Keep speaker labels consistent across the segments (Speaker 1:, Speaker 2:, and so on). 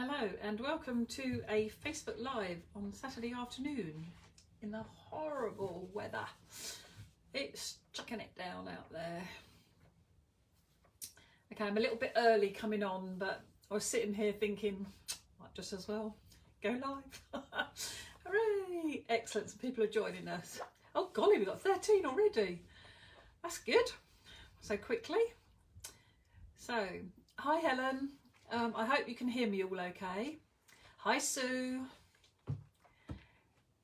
Speaker 1: Hello and welcome to a Facebook Live on Saturday afternoon in the horrible weather. It's chucking it down out there. Okay, I'm a little bit early coming on, but I was sitting here thinking, might just as well go live. Hooray! Excellent, some people are joining us. Oh golly, we've got 13 already. That's good. So quickly. So, hi Helen. I hope you can hear me all okay. Hi Sue.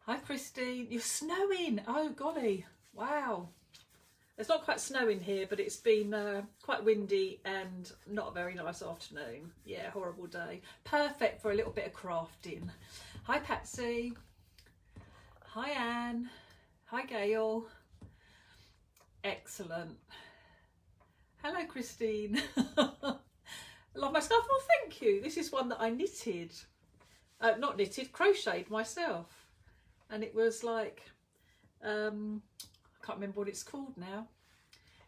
Speaker 1: Hi Christine. You're snowing. Oh golly. Wow. It's not quite snowing here, but it's been quite windy and not a very nice afternoon. Yeah, horrible day. Perfect for a little bit of crafting. Hi Patsy. Hi Anne. Hi Gail. Excellent. Hello Christine. Love my scarf. Oh, thank you. This is one that I knitted. Not knitted, crocheted myself. And it was like, I can't remember what it's called now.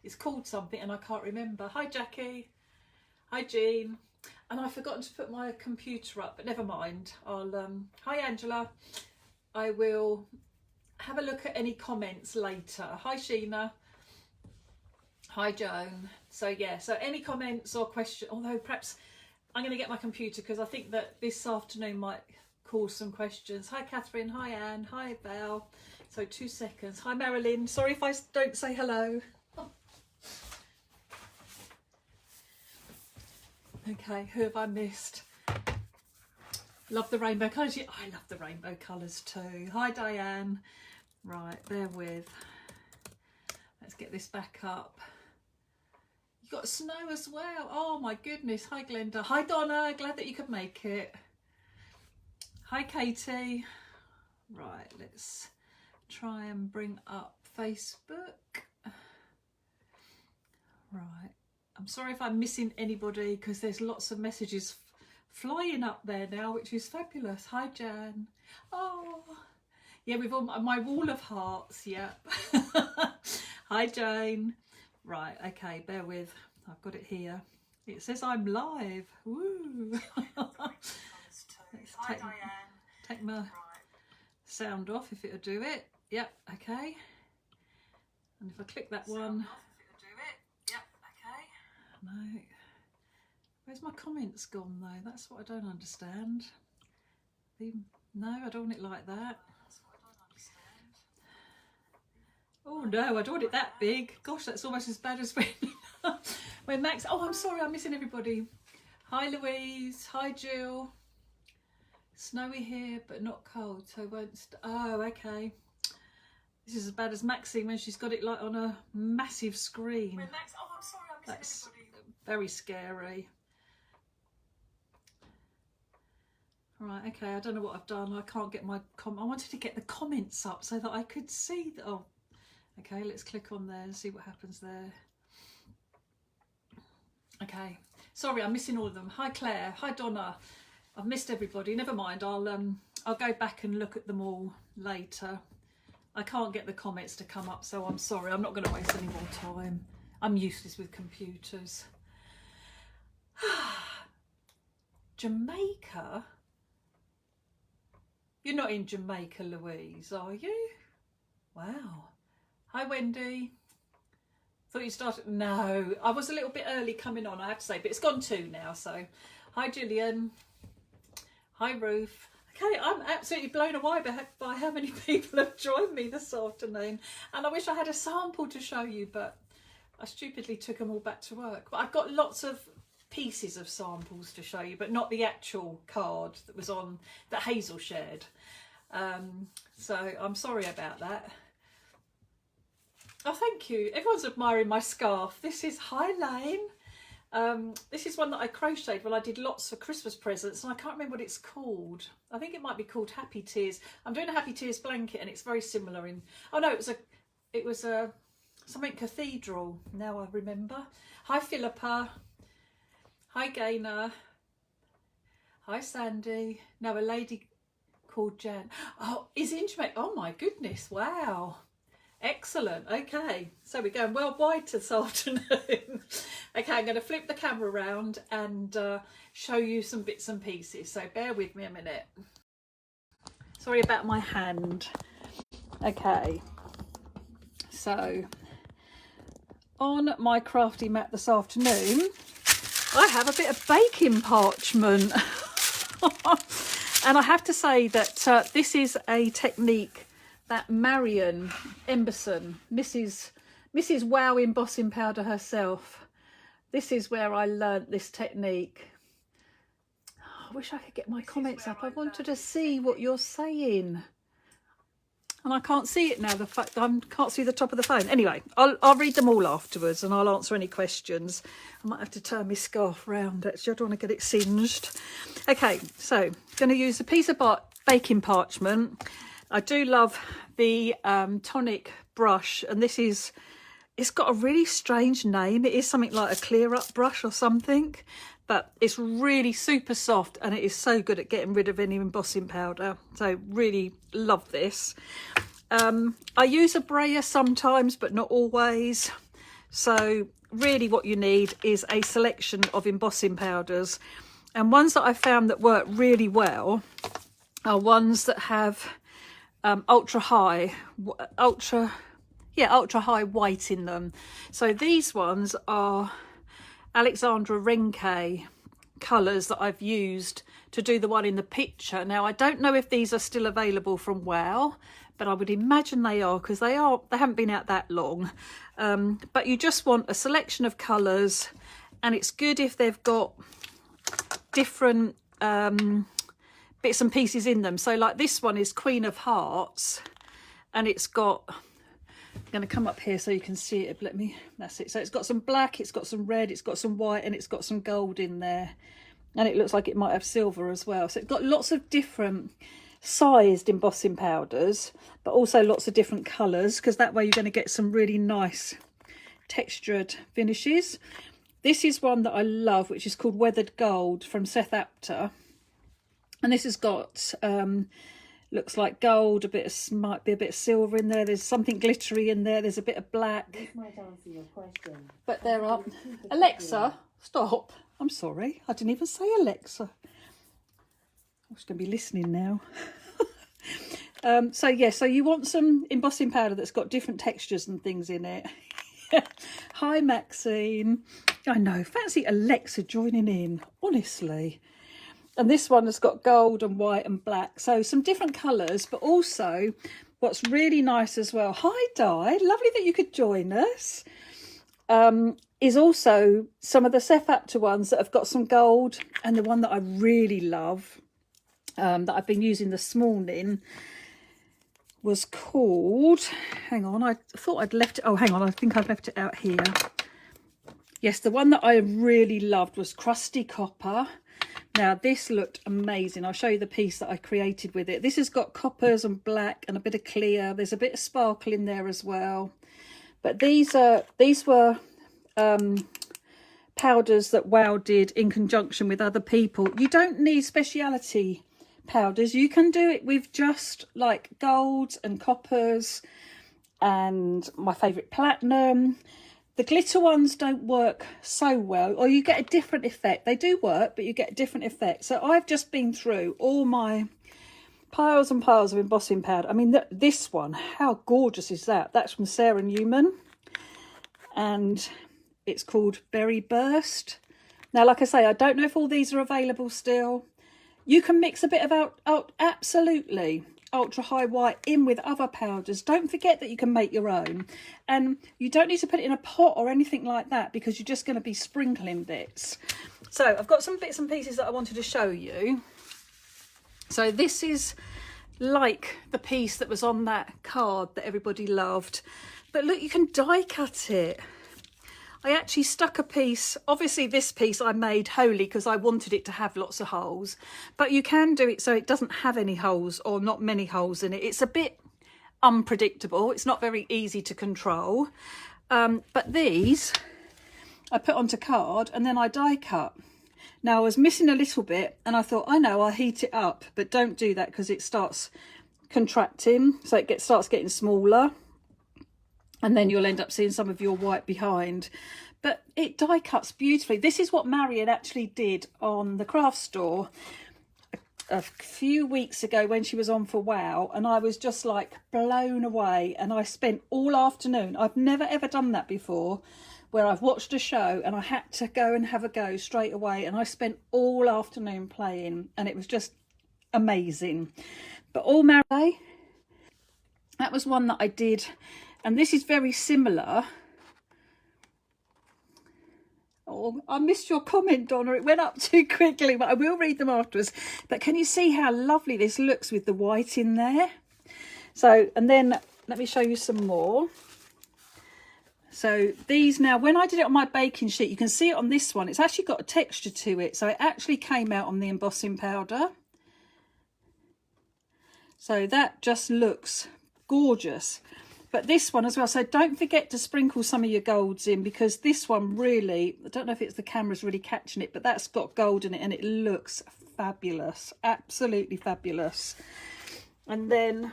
Speaker 1: It's called something and I can't remember. Hi, Jackie. Hi, Jean. And I've forgotten to put my computer up, but never mind. I'll, hi, Angela. I will have a look at any comments later. Hi, Sheena. Hi Joan. So yeah, so any comments or questions, although perhaps I'm going to get my computer because I think that this afternoon might cause some questions. Hi Catherine, hi Anne, hi Val. So 2 seconds. Hi Marilyn, sorry if I don't say hello. Okay, who have I missed? Love the rainbow colours. Yeah, I love the rainbow colours too. Hi Diane. Right, bear with. Let's get this back up. You got snow as well. Oh my goodness. Hi Glenda. Hi Donna. Glad that you could make it. Hi Katie. Right, let's try and bring up Facebook. Right. I'm sorry if I'm missing anybody because there's lots of messages flying up there now, which is fabulous. Hi Jan. Oh, yeah, we've all my wall of hearts. Yeah. Hi Jane. Right, okay, bear with. I've got it here. It says I'm live. Woo! Let's take my sound off if it'll do it. Yep, okay. And if I click that one. No. Where's my comments gone though? That's what I don't understand. No, I don't want it like that. Oh no, I don't want it that big. Gosh, that's almost as bad as when Max. Oh, I'm sorry, I'm missing everybody. Hi Louise. Hi Jill. Snowy here, but not cold, so won't. Oh, okay. This is as bad as Maxine when she's got it like on a massive screen. When Max. Oh, I'm sorry, I'm missing everybody. Very scary. Right, okay. I don't know what I've done. I can't get my I wanted to get the comments up so that I could see that. Oh. Okay, let's click on there and see what happens there. Okay, sorry, I'm missing all of them. Hi Claire, hi Donna. I've missed everybody. Never mind. I'll go back and look at them all later. I can't get the comments to come up, so I'm sorry. I'm not going to waste any more time. I'm useless with computers. Jamaica? You're not in Jamaica, Louise, are you? Wow. Hi Wendy. Thought you started. No, I was a little bit early coming on, I have to say, but it's gone 2 now. So, hi Gillian. Hi Ruth. Okay, I'm absolutely blown away by how many people have joined me this afternoon, and I wish I had a sample to show you, but I stupidly took them all back to work. But I've got lots of pieces of samples to show you, but not the actual card that was on that Hazel shared. So I'm sorry about that. Oh, thank you. Everyone's admiring my scarf. This is Hi Lane. This is one that I crocheted when I did lots for Christmas presents, and I can't remember what it's called. I think it might be called Happy Tears. I'm doing a Happy Tears blanket, and it's very similar in. Oh no, it was a something cathedral. Now I remember. Hi Philippa. Hi Gaynor. Hi Sandy. No, a lady called Jan. Oh, is in Jamaica. Oh my goodness! Wow. Excellent. Okay, so we're going well wide this afternoon. Okay, I'm going to flip the camera around and show you some bits and pieces, so bear with me a minute. Sorry about my hand. Okay, so on my crafty mat this afternoon I have a bit of baking parchment. And I have to say that this is a technique that Marion Emberson, Mrs. Wow Embossing Powder herself, this is where I learnt this technique. I wish I could get my comments up. I wanted to see what you're saying. And I can't see it now, the fact that I can't see the top of the phone. Anyway, I'll read them all afterwards and I'll answer any questions. I might have to turn my scarf round, actually. I don't want to get it singed. Okay, so I'm going to use a piece of baking parchment. I do love the tonic brush, and this is, it's got a really strange name. It is something like a clear up brush or something, but it's really super soft and it is so good at getting rid of any embossing powder. So really love this. I use a brayer sometimes, but not always. So really what you need is a selection of embossing powders, and ones that I found that work really well are ones that have ultra high white in them. So these ones are Alexandra Renke colours that I've used to do the one in the picture. Now I don't know if these are still available from Wow, but I would imagine they are, because they haven't been out that long. But you just want a selection of colours, and it's good if they've got different bits and pieces in them. So like this one is Queen of Hearts, and it's got, I'm going to come up here so you can see it. Let me, that's it. So it's got some black, it's got some red, it's got some white, and it's got some gold in there, and it looks like it might have silver as well. So it's got lots of different sized embossing powders, but also lots of different colours, because that way you're going to get some really nice textured finishes. This is one that I love, which is called Weathered Gold from Seth Apter, and this has got looks like gold, might be a bit of silver in there, there's something glittery in there, there's a bit of black.
Speaker 2: This might answer your question.
Speaker 1: But there are, Alexa, stop, I'm sorry, I didn't even say Alexa. I'm just going to be listening now. So yeah, so you want some embossing powder that's got different textures and things in it. Hi Maxine. I know, fancy Alexa joining in, honestly. And this one has got gold and white and black, so some different colours, but also what's really nice as well, hi Di, lovely that you could join us, is also some of the Seth Apter ones that have got some gold, and the one that I really love that I've been using this morning was called, hang on, I thought I'd left it, oh hang on, I think I've left it out here. Yes, the one that I really loved was Crusty Copper. Now this looked amazing. I'll show you the piece that I created with it. This has got coppers and black and a bit of clear. There's a bit of sparkle in there as well. But these were powders that Wow did in conjunction with other people. You don't need speciality powders. You can do it with just like golds and coppers, and my favourite platinum. The glitter ones don't work so well, or you get a different effect. They do work, but you get a different effect. So I've just been through all my piles and piles of embossing powder. I mean, this one, how gorgeous is that? That's from Sarah Newman, and it's called Berry Burst. Now, like I say, I don't know if all these are available still. You can mix a bit of absolutely ultra high white in with other powders. Don't forget that you can make your own, and you don't need to put it in a pot or anything like that, because you're just going to be sprinkling bits. So I've got some bits and pieces that I wanted to show you. So this is like the piece that was on that card that everybody loved, but look, you can die cut it. I actually stuck a piece, obviously this piece I made wholly because I wanted it to have lots of holes, but you can do it so it doesn't have any holes or not many holes in it. It's a bit unpredictable, it's not very easy to control, but these I put onto card and then I die cut. Now I was missing a little bit and I thought, I know, I'll heat it up, but don't do that because it starts contracting, so it starts getting smaller. and then you'll end up seeing some of your white behind. But it die cuts beautifully. This is what Marion actually did on the craft store a few weeks ago when she was on for Wow, and I was just like blown away. And I spent all afternoon, I've never ever done that before, where I've watched a show and I had to go and have a go straight away, and I spent all afternoon playing, and it was just amazing. But all Marion, that was one that I did, and this is very similar. Oh, I missed your comment, Donna. It went up too quickly, but I will read them afterwards. But can you see how lovely this looks with the white in there? So, and then let me show you some more. So these now, when I did it on my baking sheet, you can see it on this one. It's actually got a texture to it. So it actually came out on the embossing powder. So that just looks gorgeous. But this one as well, so don't forget to sprinkle some of your golds in, because this one really, I don't know if it's the camera's really catching it, but that's got gold in it and it looks fabulous, absolutely fabulous. And then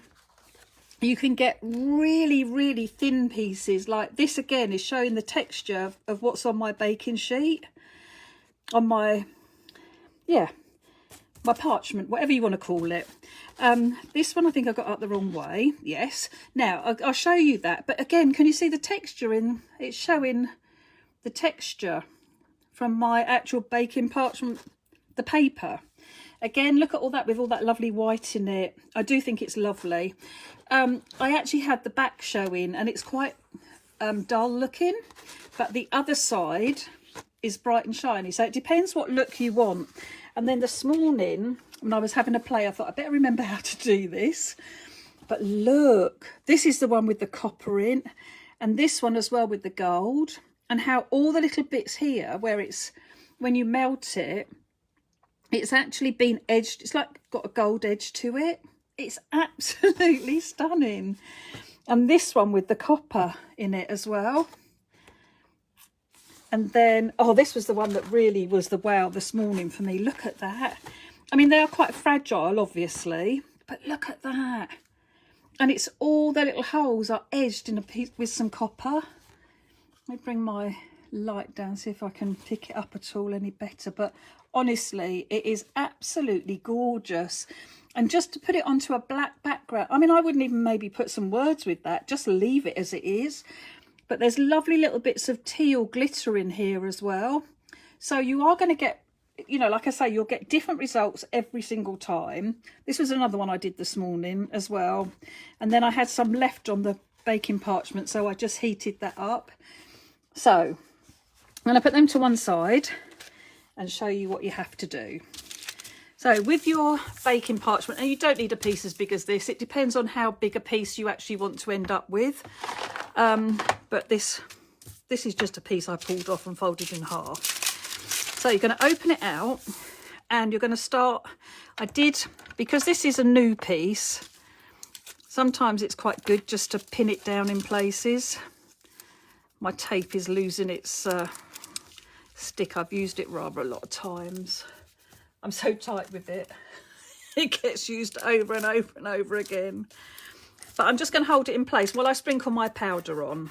Speaker 1: you can get really, really thin pieces. Like this again is showing the texture of what's on my baking sheet, on my, yeah, my parchment, whatever you want to call it. This one I think I got up the wrong way. Yes. Now I'll show you that. But again, can you see the texture in? It's showing the texture from my actual baking parchment, the paper. Again, look at all that with all that lovely white in it. I do think it's lovely. I actually had the back showing, and it's quite dull looking, but the other side is bright and shiny. So it depends what look you want. And then this morning, when I was having a play, I thought I better remember how to do this. But look, this is the one with the copper in, and this one as well with the gold, and how all the little bits here where it's, when you melt it, it's actually been edged. It's like got a gold edge to it. It's absolutely stunning. And this one with the copper in it as well. And then, oh, this was the one that really was the wow this morning for me. Look at that. I mean, they are quite fragile, obviously, but look at that. And it's all the little holes are edged in a piece with some copper. Let me bring my light down, see if I can pick it up at all any better. But honestly, it is absolutely gorgeous. And just to put it onto a black background, I mean, I wouldn't even maybe put some words with that, just leave it as it is. But there's lovely little bits of teal glitter in here as well. So you are going to get, you know, like I say, you'll get different results every single time. This was another one I did this morning as well. And then I had some left on the baking parchment, so I just heated that up. So I'm going to put them to one side and show you what you have to do. So with your baking parchment, and you don't need a piece as big as this, it depends on how big a piece you actually want to end up with. But this is just a piece I pulled off and folded in half. So you're going to open it out and you're going to start. Because this is a new piece, sometimes it's quite good just to pin it down in places. My tape is losing its stick. I've used it rather a lot of times. I'm so tight with it. It gets used over and over and over again. But I'm just going to hold it in place while I sprinkle my powder on.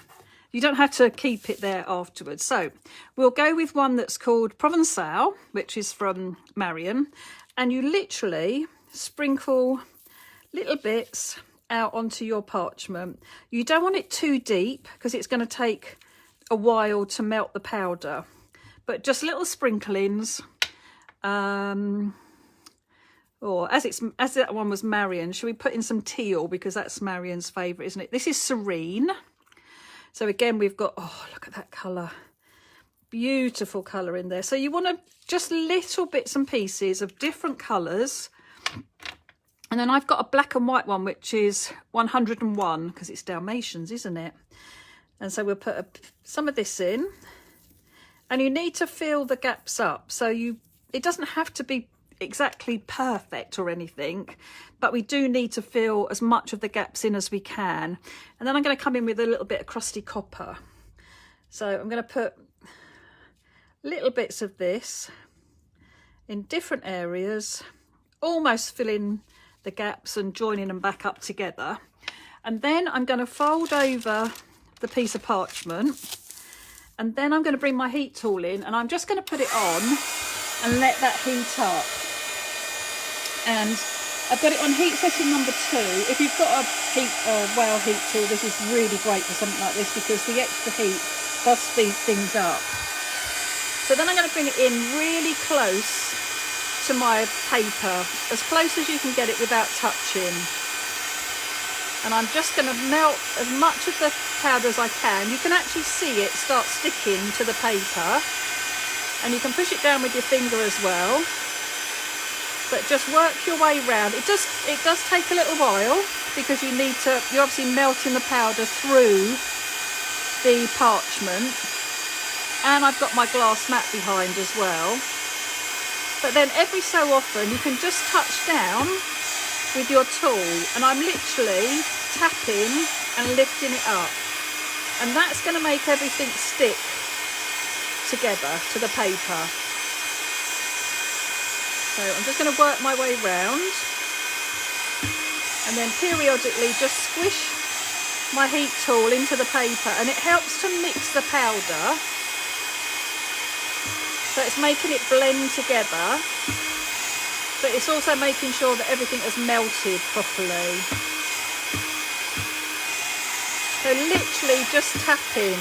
Speaker 1: You don't have to keep it there afterwards. So we'll go with one that's called Provençal, which is from Marion. And you literally sprinkle little bits out onto your parchment. You don't want it too deep because it's going to take a while to melt the powder. But just little sprinklings. Or as that one was Marion, should we put in some teal because that's Marion's favourite, isn't it? This is Serene. So again, we've got, oh, look at that colour. Beautiful colour in there. So you want to just little bits and pieces of different colours. And then I've got a black and white one, which is 101 because it's Dalmatians, isn't it? And so we'll put some of this in. And you need to fill the gaps up. So it doesn't have to be exactly perfect or anything, but we do need to fill as much of the gaps in as we can. And then I'm going to come in with a little bit of Crusty Copper. So I'm going to put little bits of this in different areas, almost filling the gaps and joining them back up together. And then I'm going to fold over the piece of parchment. And then I'm going to bring my heat tool in, and I'm just going to put it on and let that heat up. And I've got it on heat setting number 2. If you've got a whale heat tool, this is really great for something like this because the extra heat does speed things up. So then I'm going to bring it in really close to my paper, as close as you can get it without touching. And I'm just going to melt as much of the powder as I can. You can actually see it start sticking to the paper, and you can push it down with your finger as well. But just work your way round. It does take a little while because you're obviously melting the powder through the parchment. And I've got my glass mat behind as well. But then every so often you can just touch down with your tool, and I'm literally tapping and lifting it up. And that's going to make everything stick together to the paper. So I'm just going to work my way round, and then periodically just squish my heat tool into the paper, and it helps to mix the powder. So it's making it blend together, but it's also making sure that everything has melted properly. So literally just tapping.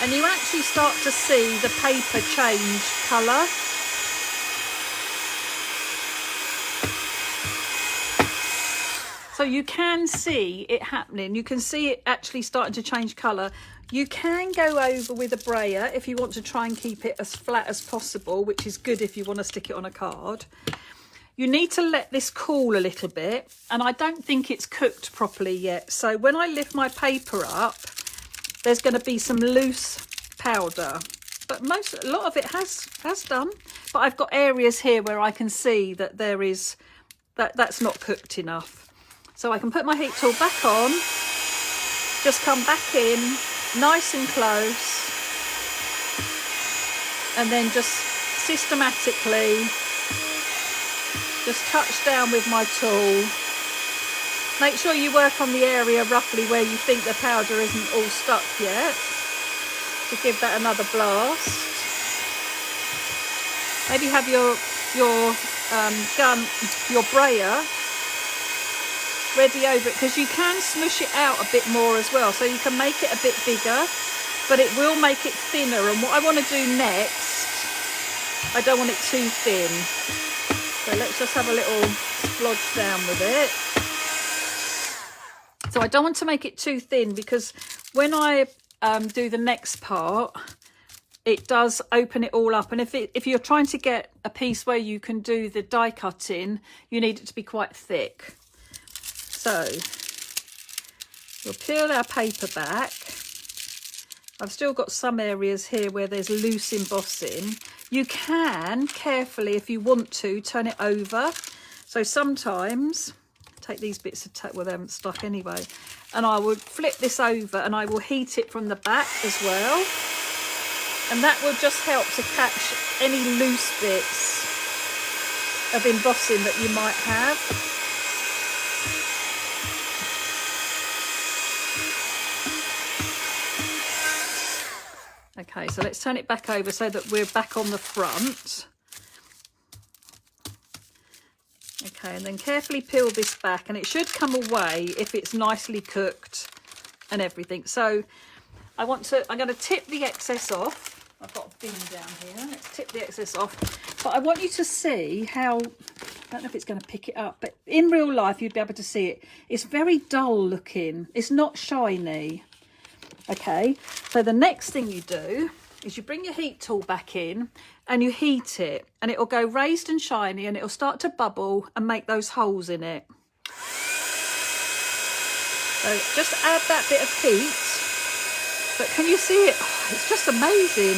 Speaker 1: And you actually start to see the paper change colour. So you can see it happening. You can see it actually starting to change colour. You can go over with a brayer if you want to try and keep it as flat as possible, which is good if you want to stick it on a card. You need to let this cool a little bit, and I don't think it's cooked properly yet. So when I lift my paper up, there's going to be some loose powder, but a lot of it has done. But I've got areas here where I can see that that's not cooked enough. So I can put my heat tool back on, just come back in nice and close, and then just systematically just touch down with my tool. Make sure you work on the area roughly where you think the powder isn't all stuck yet, to give that another blast. Maybe have your brayer ready over it, because you can smush it out a bit more as well, so you can make it a bit bigger, but it will make it thinner. And what I want to do next, I don't want it too thin, so let's just have a little splodge down with it. So I don't want to make it too thin, because when I do the next part, it does open it all up, and if you're trying to get a piece where you can do the die cutting, you need it to be quite thick. So we'll peel our paper back. I've still got some areas here where there's loose embossing. You can carefully, if you want to, turn it over. So sometimes, take these bits of tape, well, they haven't stuck anyway, and I would flip this over and I will heat it from the back as well. And that will just help to catch any loose bits of embossing that you might have. Okay, so let's turn it back over so that we're back on the front. Okay, and then carefully peel this back, and it should come away if it's nicely cooked and everything. So I'm going to tip the excess off. I've got a bin down here. Let's tip the excess off. But I want you to see how, I don't know if it's going to pick it up, but in real life you'd be able to see it. It's very dull looking. It's not shiny. Okay, so the next thing you do is you bring your heat tool back in and you heat it, and it'll go raised and shiny, and it'll start to bubble and make those holes in it. So just add that bit of heat. But can you see it? Oh, it's just amazing.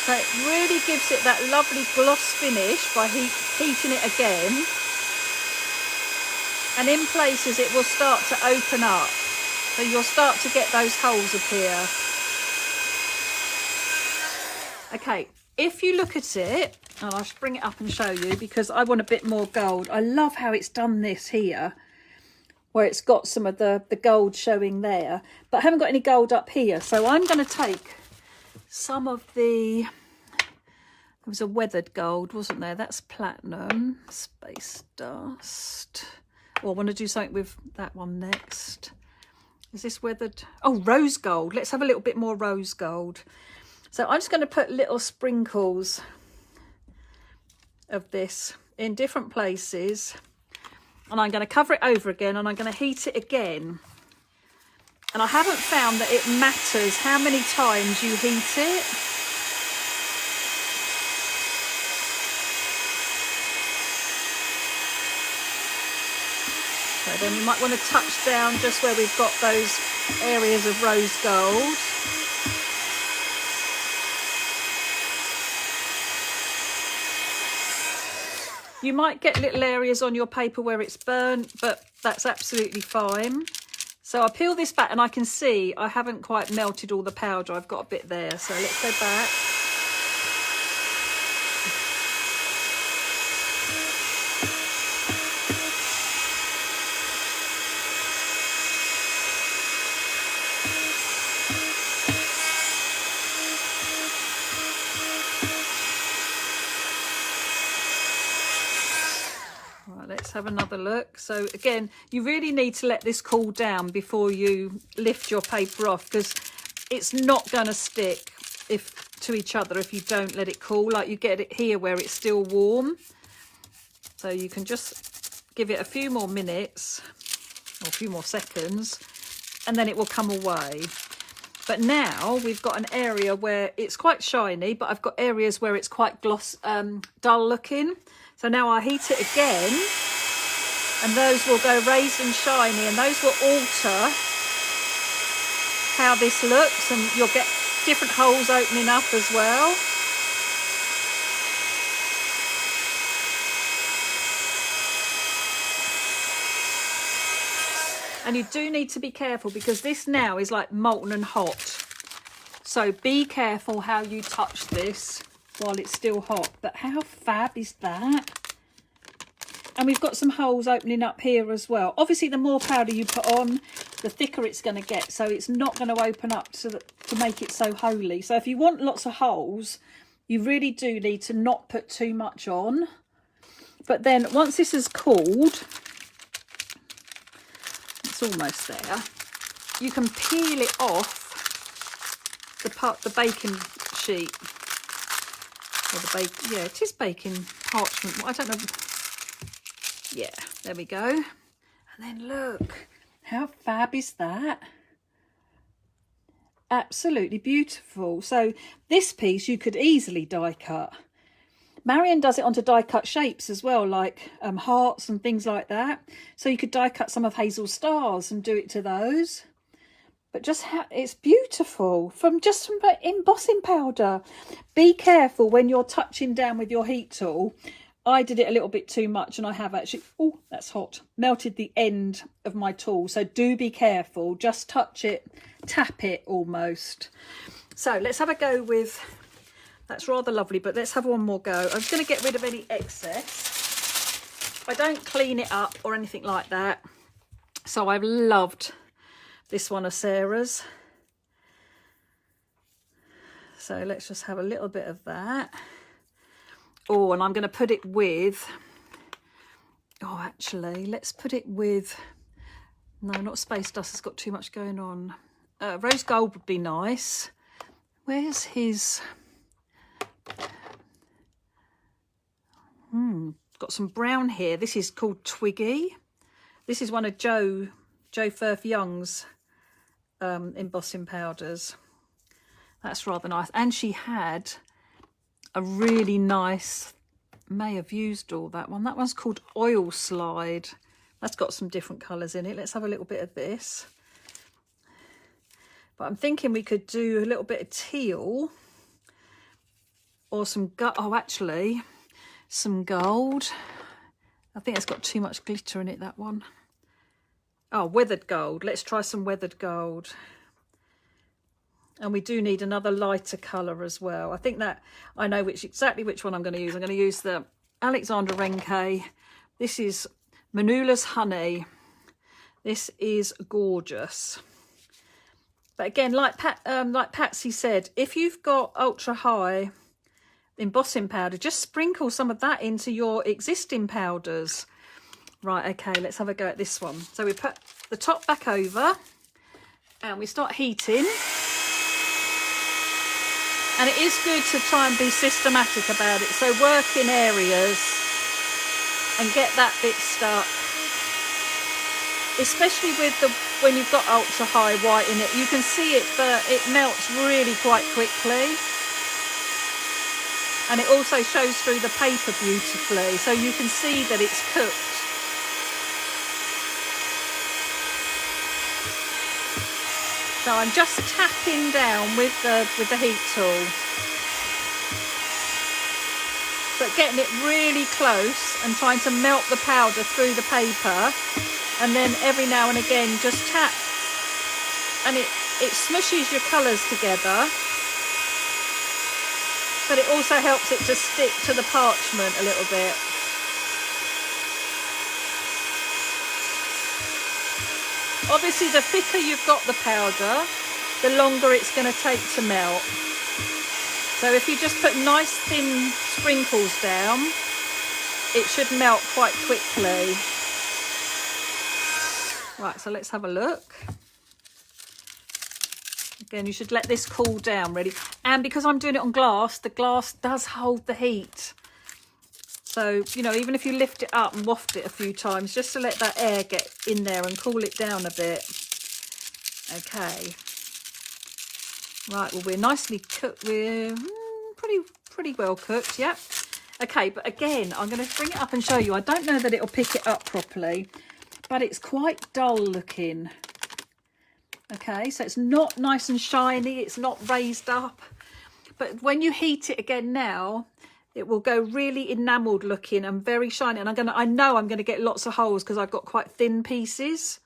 Speaker 1: So it really gives it that lovely gloss finish by heating it again. And in places it will start to open up. So you'll start to get those holes appear. Okay, if you look at it, and I'll just bring it up and show you because I want a bit more gold. I love how it's done this here, where it's got some of the gold showing there, but I haven't got any gold up here. So I'm going to take some of the, there was a weathered gold, wasn't there? That's platinum, space dust. Oh, I want to do something with that one next. Is this weathered? Oh, rose gold. Let's have a little bit more rose gold. So I'm just going to put little sprinkles of this in different places. And I'm going to cover it over again and I'm going to heat it again. And I haven't found that it matters how many times you heat it. So then you might want to touch down just where we've got those areas of rose gold. You might get little areas on your paper where it's burnt, but that's absolutely fine. So I peel this back and I can see I haven't quite melted all the powder. I've got a bit there. So let's go back. Let's have another look. So again, you really need to let this cool down before you lift your paper off, because it's not going to stick to each other if you don't let it cool. Like you get it here where it's still warm. So you can just give it a few more minutes or a few more seconds and then it will come away. But now we've got an area where it's quite shiny, but I've got areas where it's quite dull looking. So now I heat it again and those will go raised and shiny and those will alter how this looks, and you'll get different holes opening up as well. And you do need to be careful because this now is like molten and hot. So be careful how you touch this while it's still hot. But how fab is that? And we've got some holes opening up here as well. Obviously, the more powder you put on, the thicker it's going to get. So it's not going to open up to make it so holy. So if you want lots of holes, you really do need to not put too much on. But then once this is cooled, it's almost there, you can peel it off the baking sheet. Or the bake, yeah, it is baking parchment. I don't know. Yeah, there we go. And then look, how fab is that? Absolutely beautiful. So this piece you could easily die cut. Marion does it onto die cut shapes as well, like hearts and things like that. So you could die cut some of Hazel's stars and do it to those. But just how it's beautiful from embossing powder. Be careful when you're touching down with your heat tool. I did it a little bit too much and I have actually, oh, that's hot, melted the end of my tool. So do be careful, just touch it, tap it almost. So let's have a go with, that's rather lovely, but let's have one more go. I'm just going to get rid of any excess. I don't clean it up or anything like that. So I've loved this one of Sarah's. So let's just have a little bit of that. Oh, and I'm going to put it with, oh, actually, let's put it with, no, not space dust. It's got too much going on. Rose gold would be nice. Where's his? Got some brown here. This is called Twiggy. This is one of Jo Firth Young's embossing powders. That's rather nice. And she had a really nice, may have used all that one. That one's called Oil Slide. That's got some different colours in it. Let's have a little bit of this. But I'm thinking we could do a little bit of teal or some some gold. I think it's got too much glitter in it, that one. Oh, weathered gold. Let's try some weathered gold. And we do need another lighter colour as well. I think that I know exactly which one I'm going to use. I'm going to use the Alexandra Renke. This is Manula's Honey. This is gorgeous. But again, like Patsy said, if you've got ultra high embossing powder, just sprinkle some of that into your existing powders. Right, okay, let's have a go at this one. So we put the top back over and we start heating. And it is good to try and be systematic about it. So work in areas and get that bit stuck. Especially with when you've got ultra high white in it, you can see it melts really quite quickly. And it also shows through the paper beautifully, so you can see that it's cooked. So I'm just tapping down with the heat tool, but getting it really close and trying to melt the powder through the paper, and then every now and again just tap, and it smushes your colours together, but it also helps it to stick to the parchment a little bit. Obviously, the thicker you've got the powder, the longer it's going to take to melt. So if you just put nice thin sprinkles down, it should melt quite quickly. Right, so let's have a look. Again, you should let this cool down really. And because I'm doing it on glass, the glass does hold the heat. So, you know, even if you lift it up and waft it a few times, just to let that air get in there and cool it down a bit. Okay. Right, well, we're nicely cooked. We're pretty well cooked, yep. Okay, but again, I'm going to bring it up and show you. I don't know that it'll pick it up properly, but it's quite dull looking. Okay, so it's not nice and shiny. It's not raised up. But when you heat it again now, it will go really enamelled looking and very shiny. And I know I'm going to get lots of holes because I've got quite thin pieces.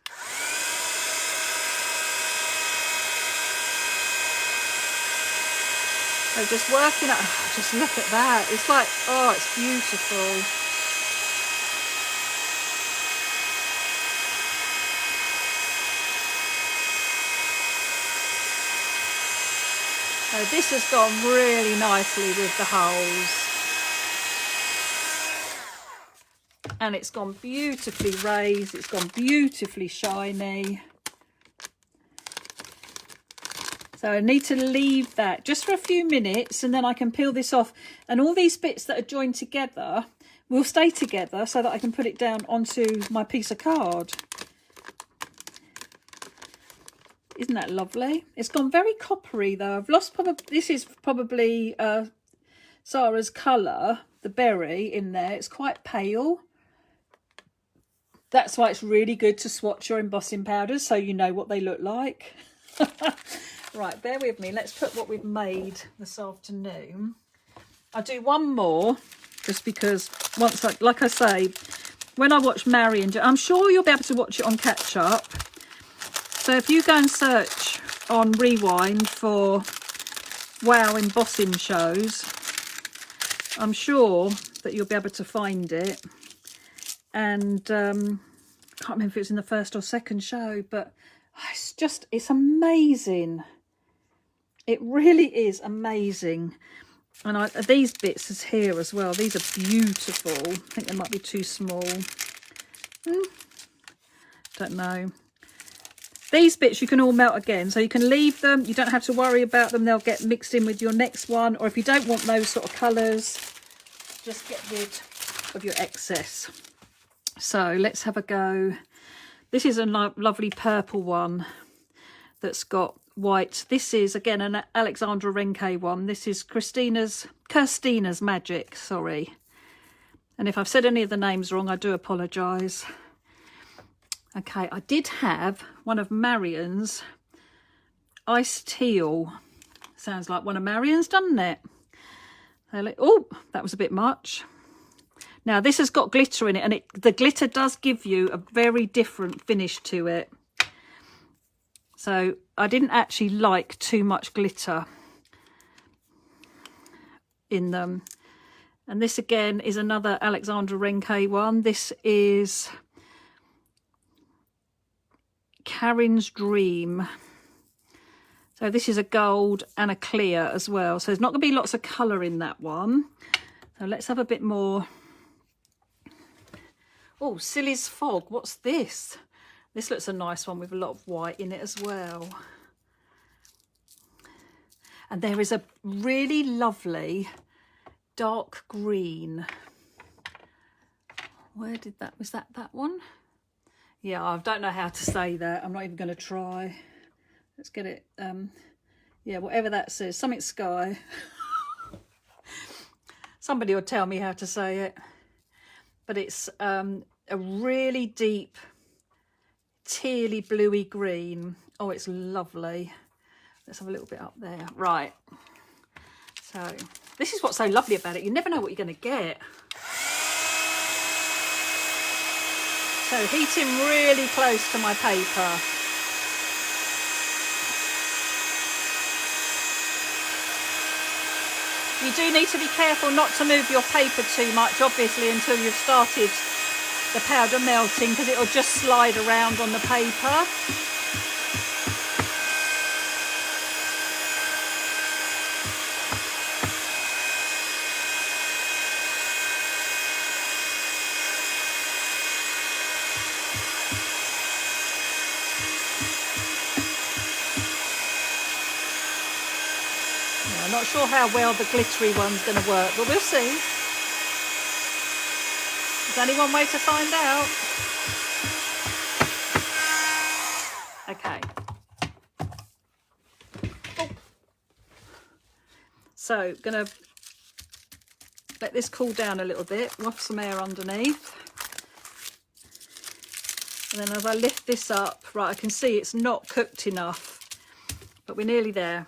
Speaker 1: So just working at, just look at that. It's like, oh, it's beautiful. So this has gone really nicely with the holes. And it's gone beautifully raised. It's gone beautifully shiny. So I need to leave that just for a few minutes and then I can peel this off. And all these bits that are joined together will stay together so that I can put it down onto my piece of card. Isn't that lovely? It's gone very coppery though. I've lost this is probably Sarah's colour, the berry in there. It's quite pale. That's why it's really good to swatch your embossing powders so you know what they look like. Right, bear with me. Let's put what we've made this afternoon. I'll do one more just because once, like I say, when I watch Marion, I'm sure you'll be able to watch it on catch up. So if you go and search on Rewind for wow embossing shows, I'm sure that you'll be able to find it. And I can't remember if it was in the first or second show, but it's amazing. It really is amazing. And these bits is here as well. These are beautiful. I think they might be too small. Don't know. These bits you can all melt again, so you can leave them. You don't have to worry about them. They'll get mixed in with your next one. Or if you don't want those sort of colours, just get rid of your excess. So let's have a go. This is a lovely purple one that's got white. This is, again, an Alexandra Renke one. This is Kirstina's Magic, sorry. And if I've said any of the names wrong, I do apologise. Okay, I did have one of Marion's Ice Teal. Sounds like one of Marion's, doesn't it? Oh, that was a bit much. Now, this has got glitter in it, and the glitter does give you a very different finish to it. So I didn't actually like too much glitter in them. And this again is another Alexandra Renke one. This is Karen's Dream. So this is a gold and a clear as well. So there's not going to be lots of colour in that one. So let's have a bit more. Oh, Silly's Fog. What's this? This looks a nice one with a lot of white in it as well. And there is a really lovely dark green. Where did that, was that one? Yeah, I don't know how to say that. I'm not even going to try. Let's get it. Yeah, whatever that says, something sky. Somebody will tell me how to say it. But it's a really deep tealy bluey green. Oh, it's lovely. Let's have a little bit up there. Right. So this is what's so lovely about it. You never know what you're going to get. So heating really close to my paper. You do need to be careful not to move your paper too much, obviously, until you've started the powder melting, because it'll just slide around on the paper. I'm not sure how well the glittery one's going to work, but we'll see. There's only one way to find out. Okay. Oh. So, going to let this cool down a little bit, waft some air underneath. And then as I lift this up, right, I can see it's not cooked enough, but we're nearly there.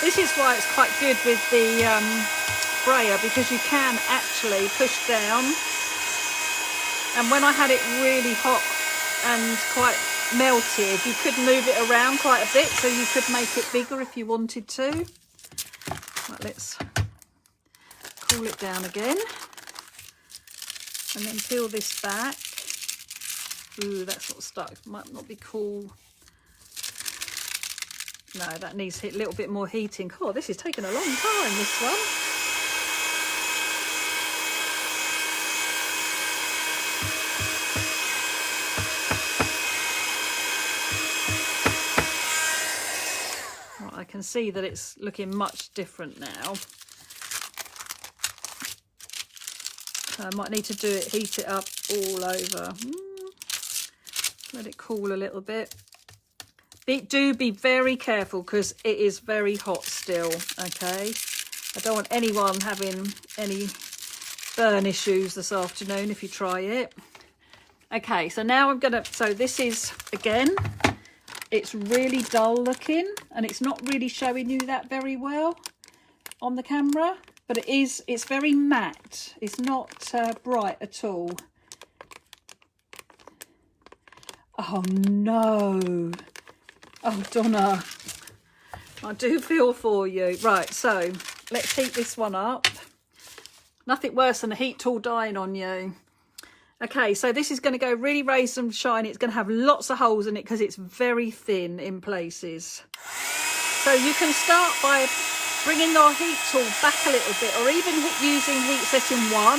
Speaker 1: This is why it's quite good with the brayer, because you can actually push down. And when I had it really hot and quite melted, you could move it around quite a bit, so you could make it bigger if you wanted to. Right, let's cool it down again. And then peel this back. Ooh, that's not stuck. Might not be cool. No, that needs a little bit more heating. Oh, this is taking a long time, this one. Right, I can see that it's looking much different now. So I might need to heat it up all over. Let it cool a little bit. Do be very careful, because it is very hot still, okay? I don't want anyone having any burn issues this afternoon if you try it. Okay, so now I'm gonna, so this is, again, it's really dull looking, and it's not really showing you that very well on the camera, but it's very matte. It's not bright at all. Oh no. Oh, Donna, I do feel for you. Right, so let's heat this one up. Nothing worse than a heat tool dying on you. Okay, so this is going to go really raised and shiny. It's going to have lots of holes in it because it's very thin in places. So you can start by bringing your heat tool back a little bit, or even using heat setting 1.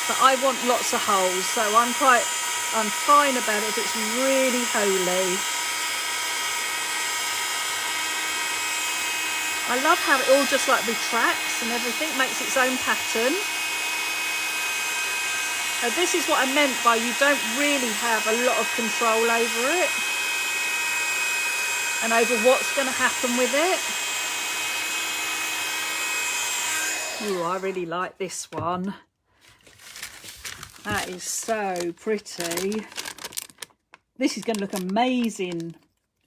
Speaker 1: But I want lots of holes, so I'm fine about it if it's really holy. I love how it all just like retracts and everything, makes its own pattern. So this is what I meant by you don't really have a lot of control over it. and over what's going to happen with it. Ooh, I really like this one. That is so pretty. This is going to look amazing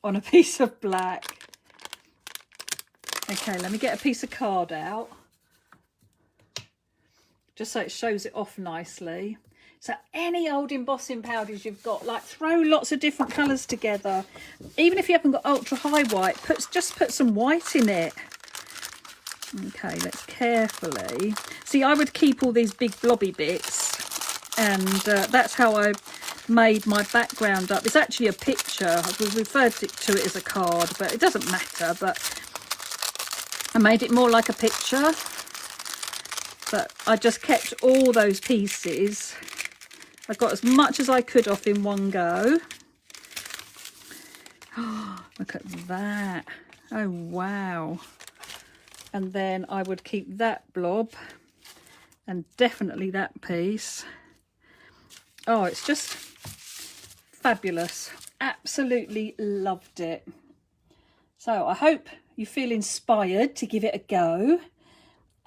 Speaker 1: on a piece of black. Okay, let me get a piece of card out, just so it shows it off nicely. So any old embossing powders you've got, like throw lots of different colours together. Even if you haven't got ultra high white, just put some white in it. Okay, let's carefully. See, I would keep all these big blobby bits, and that's how I made my background up. It's actually a picture. We've referred to it as a card, but it doesn't matter. But I made it more like a picture. But I just kept all those pieces. I got as much as I could off in one go. Oh, look at that. Oh, wow. And then I would keep that blob and definitely that piece. Oh, it's just fabulous. Absolutely loved it. So I hope you feel inspired to give it a go.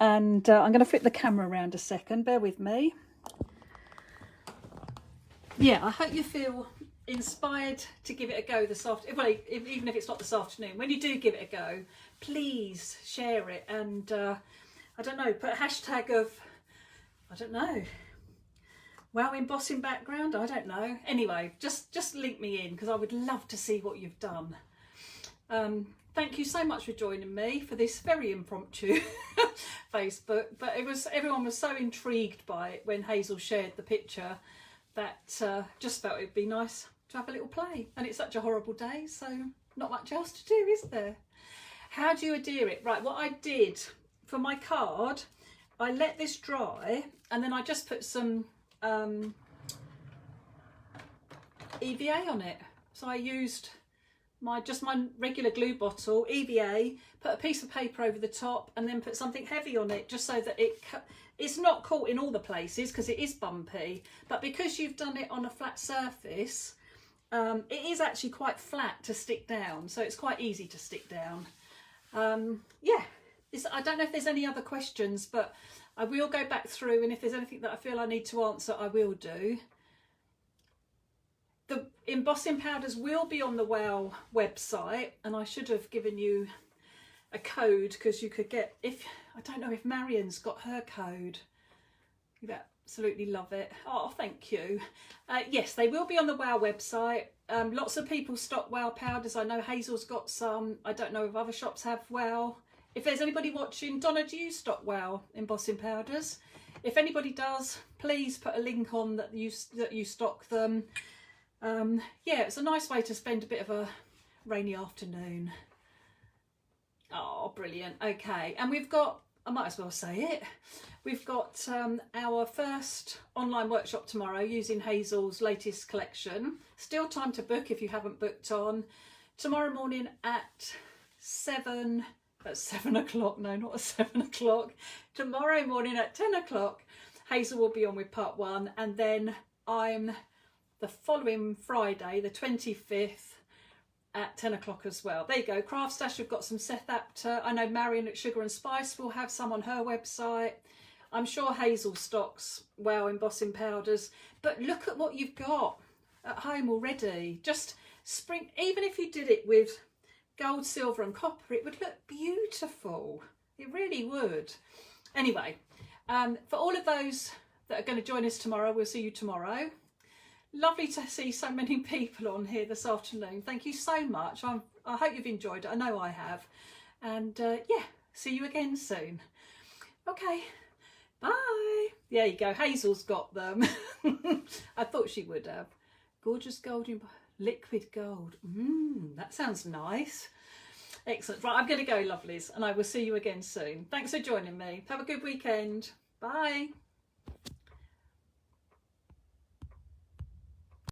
Speaker 1: And I'm going to flip the camera around a second. Bear with me. Yeah, I hope you feel inspired to give it a go this afternoon. Well, even if it's not this afternoon, when you do give it a go, please share it. And I don't know, put a hashtag of, I don't know, wow, embossing background, I don't know. Anyway, just link me in, because I would love to see what you've done. Thank you so much for joining me for this very impromptu Facebook, but everyone was so intrigued by it when Hazel shared the picture that just felt it'd be nice to have a little play. And it's such a horrible day, so not much else to do, is there? How do you adhere it? Right, what I did for my card, I let this dry, and then I just put some EVA on it. So I used my regular glue bottle, EVA, put a piece of paper over the top, and then put something heavy on it, just so that it's not caught in all the places, because it is bumpy. But because you've done it on a flat surface, it is actually quite flat to stick down, so it's quite easy to stick down. Yeah, I don't know if there's any other questions, but I will go back through, and if there's anything that I feel I need to answer, I will do. The embossing powders will be on the WOW website, and I should have given you a code, because you could get, I don't know if Marion's got her code. You'd absolutely love it. Oh, thank you. Yes, they will be on the WOW website. Lots of people stock WOW powders. I know Hazel's got some. I don't know if other shops have WOW. If there's anybody watching, Donna, do you stock WOW embossing powders? If anybody does, please put a link on that you stock them. Yeah, it's a nice way to spend a bit of a rainy afternoon. Oh, brilliant. Okay, and we've got, I might as well say it, we've got our first online workshop tomorrow using Hazel's latest collection. Still time to book if you haven't booked on. Tomorrow morning at 7 o'clock, no, not at 7 o'clock. Tomorrow morning at 10 o'clock, Hazel will be on with part 1, and then I'm the following Friday, the 25th, at 10 o'clock as well. There you go. Craft Stash, we've got some Seth Apter. I know Marion at Sugar and Spice will have some on her website. I'm sure Hazel stocks WOW embossing powders. But look at what you've got at home already. Just spring, even if you did it with gold, silver and copper, it would look beautiful. It really would. Anyway, for all of those that are going to join us tomorrow, we'll see you tomorrow. Lovely to see so many people on here this afternoon. Thank you so much. I hope you've enjoyed it. I know I have. And yeah, see you again soon. Okay, bye. There you go. Hazel's got them. I thought she would have. Gorgeous golden liquid gold. That sounds nice. Excellent. Right, I'm going to go, lovelies, and I will see you again soon. Thanks for joining me. Have a good weekend. Bye.